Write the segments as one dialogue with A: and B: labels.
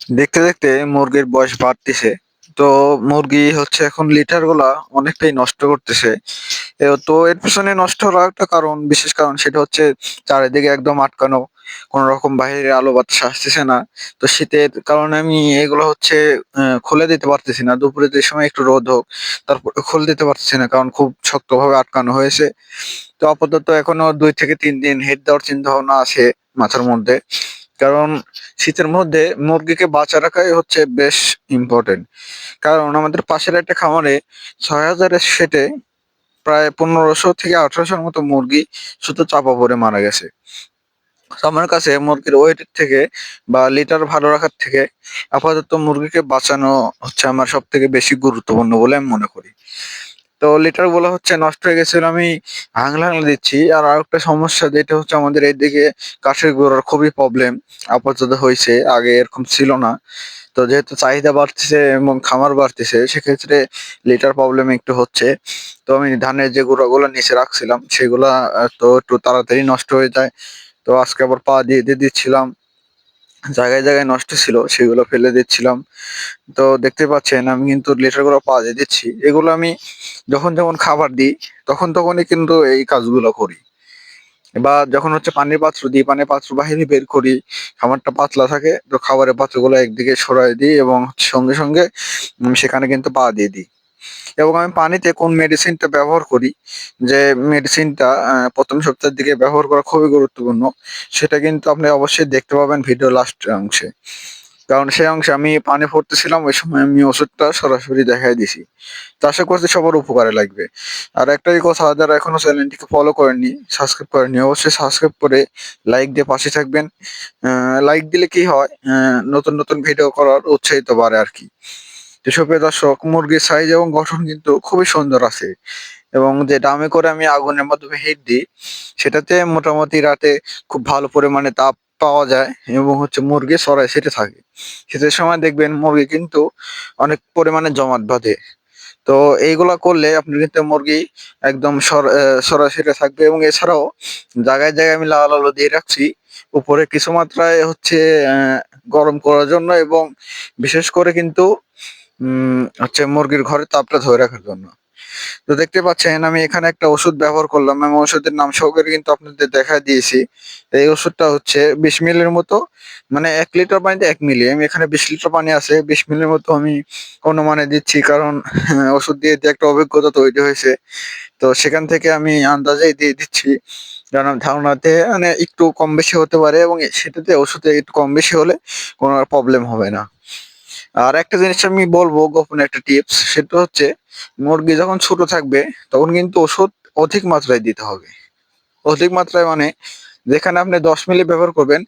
A: দেখতে দেখতে মুরগির বয়স বাড়তিছে। তো মুরগি হচ্ছে এখন লিটার গুলা অনেকটাই নষ্ট করতেছে। তো এর পেছনে নষ্ট হওয়ার একটা কারণ, বিশেষ কারণ সেটা হচ্ছে চারিদিকে একদম আটকানো, কোন রকম বাইরে আলো বাতাস আসতেছে না। তো শীতের কারণে আমি এগুলো হচ্ছে খুলে দিতে পারতেছি না। দুপুরে যে সময় একটু রোদ হোক, তারপর খুলে দিতে পারতেছি না, কারণ খুব শক্তভাবে আটকানো হয়েছে। তো আপাতত এখনো 2 থেকে 3 দিন হেড দেওয়ার চিন্তা ভাবনা আছে মাথার মধ্যে। কারণ শীতের মধ্যে মুরগিকে বাঁচা রাখাই হচ্ছে বেশ ইম্পর্টেন্ট। কারণ আমাদের পাশের একটা খামারে ৬,০০০ এর সেটে প্রায় ১৫০০ থেকে ১৮০০ মতো মুরগি শুধু চাপা পড়ে মারা গেছে। তো আমার কাছে মুরগির ওয়েট থেকে বা লিটার ভালো রাখার থেকে আপাতত মুরগিকে বাঁচানো হচ্ছে আমার সব থেকে বেশি গুরুত্বপূর্ণ বলে আমি মনে করি। তো লিটার গুলো হচ্ছে নষ্ট হয়ে গেছিল, আমি হাংলা হাংলা দিচ্ছি। আর আরেকটা সমস্যা যেটা হচ্ছে, আমাদের এইদিকে কাঠের গুঁড়োর খুবই প্রবলেম আপাতত হয়েছে, আগে এরকম ছিল না। তো যেহেতু চাহিদা বাড়তেছে এবং খামার বাড়তেছে, সেক্ষেত্রে লিটার প্রবলেম একটু হচ্ছে। তো আমি ধানের যে গুঁড়োগুলো নিচে রাখছিলাম সেগুলা তো একটু তাড়াতাড়ি নষ্ট হয়ে যায়। তো আজকে আবার পা দিয়ে দিয়ে দিচ্ছিলাম, জায়গায় জায়গায় নষ্ট ছিল সেগুলো ফেলে দিচ্ছিলাম। তো দেখতে পাচ্ছেন আমি কিন্তু লিটার গুলো পা দিয়ে দিচ্ছি। এগুলো আমি যখন যখন খাবার দিই তখন তখনই কিন্তু এই কাজগুলো করি। বা যখন হচ্ছে পানির পাত্র দিই, পানির পাত্র বাহিরে বের করি, খাবারটা পাতলা থাকে, তো খাবারের পাত্রগুলো একদিকে সরায় দিই এবং সঙ্গে সঙ্গে সেখানে কিন্তু পা দিয়ে দিই। এবং আমি পানিতে কোন মেডিসিনটা ব্যবহার করি, যে মেডিসিনটা ১ম সপ্তাহের দিকে ব্যবহার করা খুবই গুরুত্বপূর্ণ। সেটা কিন্তু আপনি অবশ্যই দেখতে পাবেন ভিডিওর লাস্ট অংশে। কারণ সেই অংশে আমি পানি ভরতেছিলাম, ওই সময় আমি ওষুধটা সরাসরি দেখায় দিছি। তো আশা করছি সবার উপকারে লাগবে। আর একটাই কথা, যারা এখনো চ্যানেলটিকে ফলো করেননি, সাবস্ক্রাইব করেননি, অবশ্যই সাবস্ক্রাইব করে লাইক দিয়ে পাশে থাকবেন। লাইক দিলে কি হয়, নতুন নতুন ভিডিও করার উৎসাহিত বাড়ে আরকি। তো সুপ্রিয় দর্শক, মুরগির সাইজ এবং গঠন কিন্তু খুবই সুন্দর আছে। এবং যে ড্রামে করে আমি আগুনের মাধ্যমে হিট দিই, সেটাতে মোটামুটি রাতে খুব ভালো পরিমাণে তাপ পাওয়া যায় এবং হচ্ছে মুরগি সরায় সেটে থাকে। শীতের সময় দেখবেন মুরগি কিন্তু অনেক পরিমাণে জমাট বাঁধে। তো এইগুলা করলে আপনি কিন্তু মুরগি একদম সরাসরি থাকবে। এবং এছাড়াও জায়গায় জায়গায় আমি লাল আলো দিয়ে রাখছি, উপরে কিছু মাত্রায় হচ্ছে গরম করার জন্য, এবং বিশেষ করে কিন্তু হচ্ছে মুরগির ঘরে তাপটা ধরে রাখার জন্য। তো দেখতে পাচ্ছেন আমি এখানে একটা ওষুধ ব্যবহার করলাম, আমি ওষুধের নাম সহকারে কিন্তু আপনাদের দেখায় দিয়েছি। এই ওষুধটা হচ্ছে ২০ মিলির মতো, মানে ১ লিটার পানিতে ১ মিলি। আমি এখানে ২০ লিটার পানি আছে, ২০ মিলির মতো আমি অনুমানে দিচ্ছি। কারণ ওষুধ দিয়ে, দিয়ে একটা অভিজ্ঞতা তৈরি হয়েছে। তো সেখান থেকে আমি আন্দাজেই দিয়ে দিচ্ছি। কারণ ধারণাতে মানে একটু কম বেশি হতে পারে, এবং সেটাতে ওষুধে একটু কম বেশি হলে কোনো প্রবলেম হবে না। আর একটা জিনিস আমি বলবো, গোপন একটা টিপস, সেটা হচ্ছে মুরগি যখন ছোট থাকবে তখন কিন্তু ওষুধ অধিক মাত্রায় দিতে হবে। অধিক মাত্রায় মানে যেখানে আপনি ১০ মিলি ব্যবহার করবেন,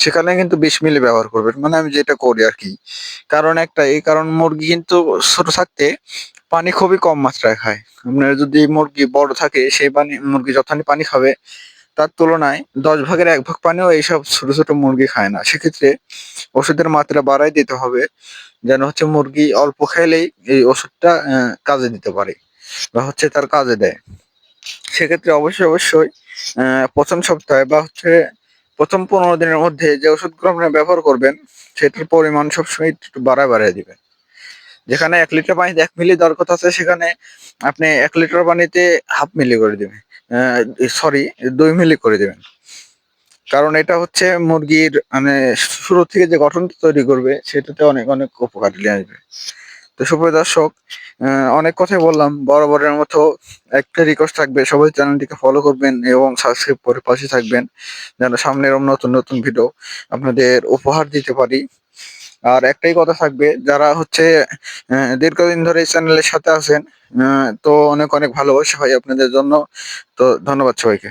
A: সেখানে কিন্তু ২০ মিলি ব্যবহার করবেন। মানে আমি যেটা করি আরকি। কারণ একটাই, কারণ মুরগি কিন্তু ছোট থাকতে পানি খুবই কম মাত্রায় খায়। আপনার যদি মুরগি বড় থাকে, সেই মুরগি যতখানি পানি খাবে, তার তুলনায় ১০ ভাগের ১ ভাগ পানিও এইসব ছোট, ছোট মুরগি খায় না। সেক্ষেত্রে ওষুধের মাত্রা বাড়ায় দিতে হবে। যেন হচ্ছে মুরগি অল্প খাইলেই এই ওষুধটা কাজে দিতে পারে বা হচ্ছে তার কাজে দেয়। সেক্ষেত্রে অবশ্যই, অবশ্যই ১ম সপ্তাহে বা হচ্ছে ১ম ১৫ দিনের মধ্যে যে ওষুধগুলো আপনারা ব্যবহার করবেন, সেটার পরিমাণ সবসময় একটু বাড়ায় দিবেন। যেখানে ১ লিটার পানিতে ১ মিলি দেওয়ার কথা আছে, সেখানে আপনি ১ লিটার পানিতে ১/২ মিলি করে দিবেন। সরি, ২ মিলি করে দিবেন। কারণ এটা হচ্ছে মুরগির মানে শুরু থেকে যে গঠনটা তৈরি করবে, সেটাতে অনেক, অনেক উপকারে আসবে। তো সুপ্রিয় দর্শক, অনেক কথাই বললাম। বরাবরের মতো একটা রিকোয়েস্ট থাকবে, সবাই চ্যানেলটিকে ফলো করবেন এবং সাবস্ক্রাইব করে পাশে থাকবেন, যেন সামনে এরকম নতুন, নতুন ভিডিও আপনাদের উপহার দিতে পারি। আর একটাই কথা থাকবে, যারা হচ্ছে দীর্ঘদিন ধরে এই চ্যানেলের সাথে আছেন, তো অনেক, অনেক ভালোবাসা ভাই আপনাদের জন্য। তো ধন্যবাদ সবাইকে।